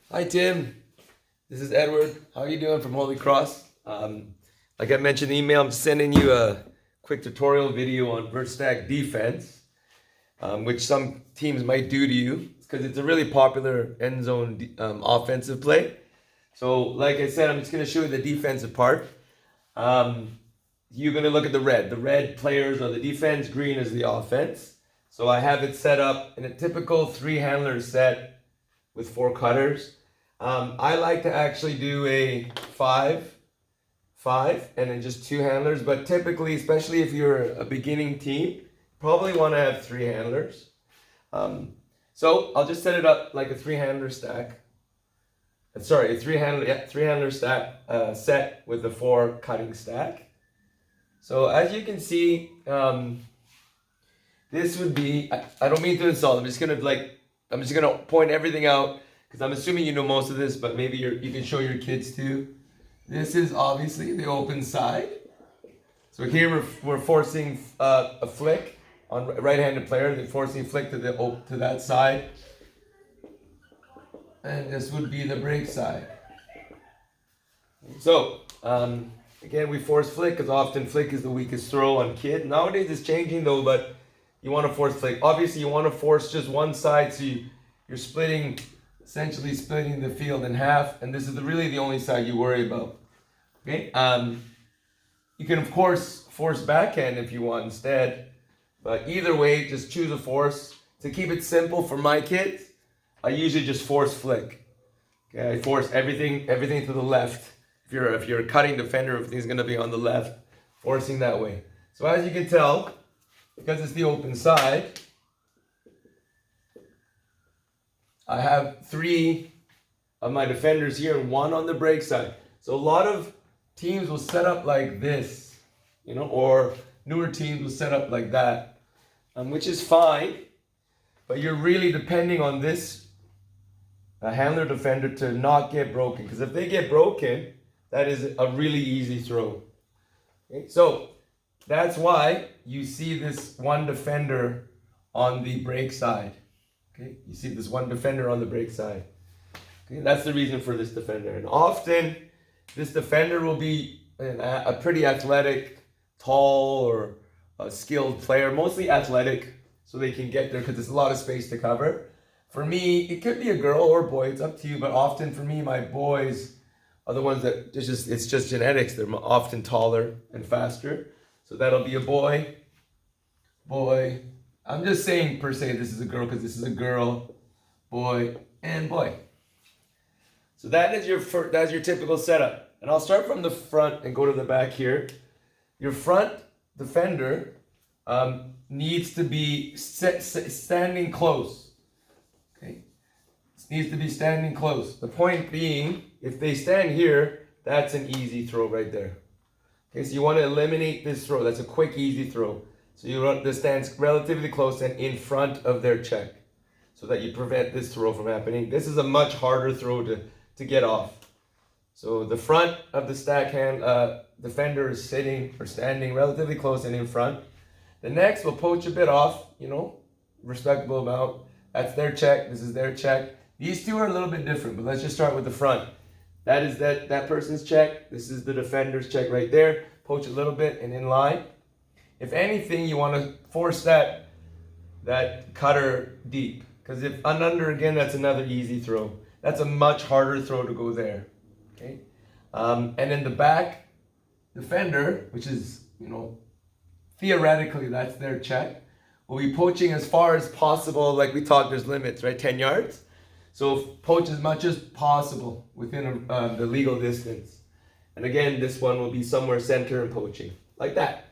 Hi Tim, this is Edward. How are you doing from Holy Cross? Like I mentioned in the email, I'm sending you a quick tutorial video on Vert Stack defense, which some teams might do to you because it's a really popular end zone offensive play. So like I said, I'm just going to show you the defensive part. You're going to look at the red. The red players are the defense, green is the offense. So I have it set up in a typical three handler set with four cutters. I like to actually do a 5-5 and then just two handlers, but typically, especially if you're a beginning team, probably want to have three handlers. So I'll just set it up like a three handler stack. Sorry, a three handler stack set with the four cutting stack. So as you can see, this would be, I don't mean to insult, I'm just gonna point everything out because I'm assuming you know most of this, but maybe you can show your kids too. This is obviously the open side. So here we're forcing a flick on right-handed player. They're forcing flick to that side, and this would be the break side. So again, we force flick because often flick is the weakest throw on kid. Nowadays it's changing though, but you want to force flick. Obviously, you want to force just one side, so you're essentially splitting the field in half, and this is really the only side you worry about. Okay. You can of course force backhand if you want instead, but either way, just choose a force. To keep it simple for my kids, I usually just force flick. Okay, I force everything to the left. If you're a cutting defender, everything's gonna be on the left, forcing that way. So as you can tell, because it's the open side, I have three of my defenders here and one on the break side. So a lot of teams will set up like this, or newer teams will set up like that, which is fine, but you're really depending on this handler defender to not get broken, because if they get broken, that is a really easy throw. Okay, so that's why you see this one defender on the break side. Okay, you see this one defender on the break side. Okay, that's the reason for this defender. And often, this defender will be a pretty athletic, tall, or a skilled player, mostly athletic, so they can get there because there's a lot of space to cover. For me, it could be a girl or a boy, it's up to you, but often for me, my boys are the ones that it's just genetics. They're often taller and faster. So that'll be a boy. I'm just saying per se this is a girl because this is a girl, boy, and boy. So that's your typical setup. And I'll start from the front and go to the back here. Your front defender needs to be standing close. Okay, it needs to be standing close. The point being, if they stand here, that's an easy throw right there. Okay, so you want to eliminate this throw. That's a quick, easy throw. So you want the stance relatively close and in front of their check so that you prevent this throw from happening. This is a much harder throw to get off. So the front of the stack hand defender is sitting or standing relatively close and in front. The next will poach a bit off, respectable amount. That's their check. This is their check. These two are a little bit different, but let's just start with the front. That is that person's check. This is the defender's check right there. Poach a little bit and in line. If anything, you want to force that cutter deep. Because if under again, that's another easy throw. That's a much harder throw to go there. Okay. And then the back defender, which is, theoretically that's their check, will be poaching as far as possible. Like we talked, there's limits, right? 10 yards. So poach as much as possible within the legal distance. And again, this one will be somewhere center and poaching, like that.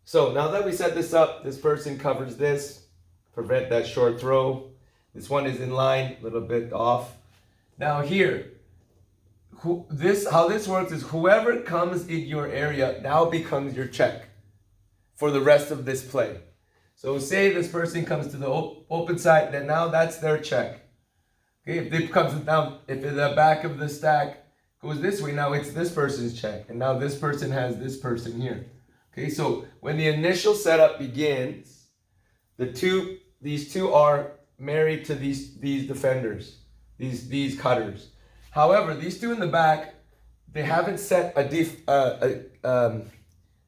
So now that we set this up, this person covers this, prevent that short throw. This one is in line, a little bit off. Now here, how this works is whoever comes in your area now becomes your check for the rest of this play. So say this person comes to the open side, then now that's their check. Okay, if the back of the stack goes this way, now it's this person's check. And now this person has this person here. Okay, so when the initial setup begins, these two are married to these defenders, these cutters. However, these two in the back, they haven't set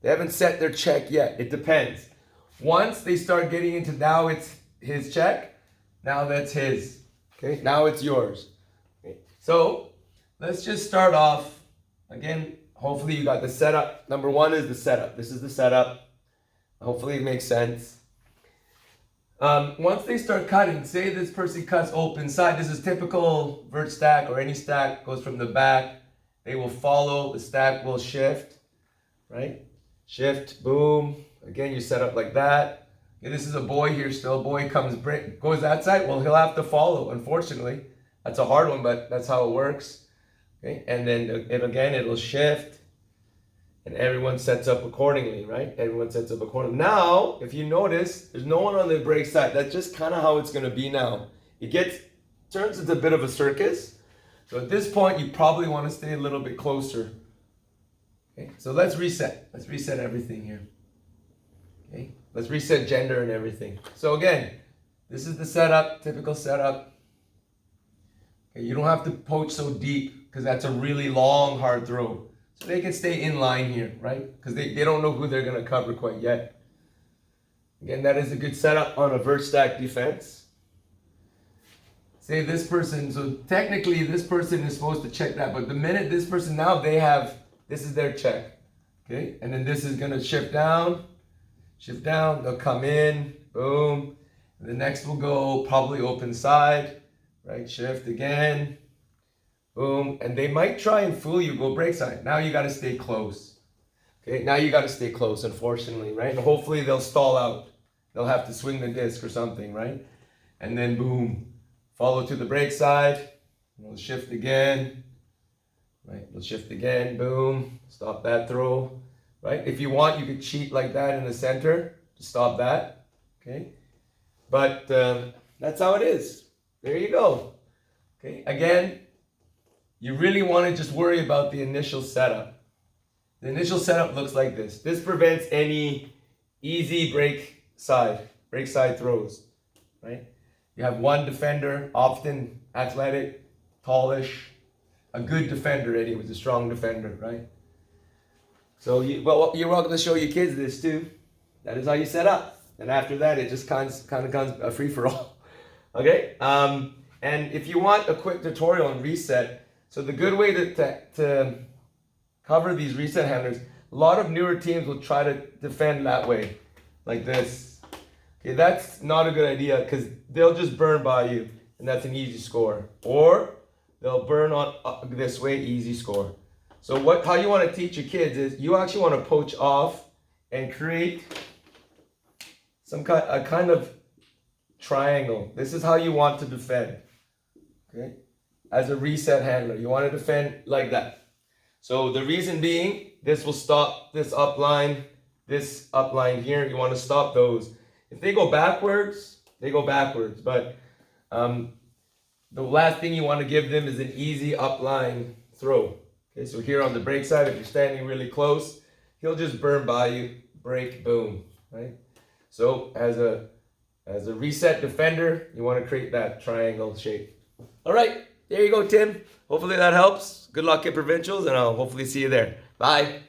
they haven't set their check yet. It depends. Once they start getting into now it's his check, now that's his. Okay, now it's yours. Okay. So let's just start off. Again, hopefully you got the setup. Number one is the setup. This is the setup. Hopefully it makes sense. Once they start cutting, say this person cuts open side. This is typical vert stack or any stack goes from the back. They will follow, the stack will shift, right? Shift, boom. Again, you set up like that. Okay, this is a boy here still. Boy goes that side. Well, he'll have to follow, unfortunately. That's a hard one, but that's how it works. Okay, and then it'll shift. And everyone sets up accordingly, right? Everyone sets up accordingly. Now, if you notice, there's no one on the break side. That's just kind of how it's going to be now. It turns into a bit of a circus. So at this point, you probably want to stay a little bit closer. Okay, so let's reset. Let's reset everything here. Okay, let's reset gender and everything. So again, this is the setup, typical setup. Okay, you don't have to poach so deep because that's a really long, hard throw. So they can stay in line here, right? Because they don't know who they're going to cover quite yet. Again, that is a good setup on a vert stack defense. Say this person, so technically this person is supposed to check that, but the minute this person now, this is their check, okay? And then this is gonna shift down, they'll come in, boom. And the next will go probably open side, right? Shift again, boom. And they might try and fool you, go break side. Now you gotta stay close, okay? Now you gotta stay close, unfortunately, right? And hopefully they'll stall out. They'll have to swing the disc or something, right? And then boom. Follow to the break side, we'll shift again, right? We'll shift again, boom, stop that throw, right? If you want, you could cheat like that in the center to stop that, okay? But that's how it is. There you go, okay? Again, you really want to just worry about the initial setup. The initial setup looks like this. This prevents any easy break side throws, right? You have one defender, often athletic, tallish, a good defender anyway, a strong defender, right? So you're welcome to show your kids this too. That is how you set up. And after that, it just kind of becomes a free-for-all. Okay? And if you want a quick tutorial on reset, so the good way to cover these reset handlers, a lot of newer teams will try to defend that way, like this. Okay, that's not a good idea because they'll just burn by you and that's an easy score. Or they'll burn on this way, easy score. So how you want to teach your kids is you actually want to poach off and create a kind of triangle. This is how you want to defend. Okay, as a reset handler, you want to defend like that. So the reason being, this will stop this upline here. You want to stop those. If they go backwards, they go backwards. But the last thing you want to give them is an easy upline throw. Okay, so here on the break side, if you're standing really close, he'll just burn by you, break, boom, right? So as a reset defender, you want to create that triangle shape. All right, there you go, Tim. Hopefully that helps. Good luck at provincials, and I'll hopefully see you there. Bye.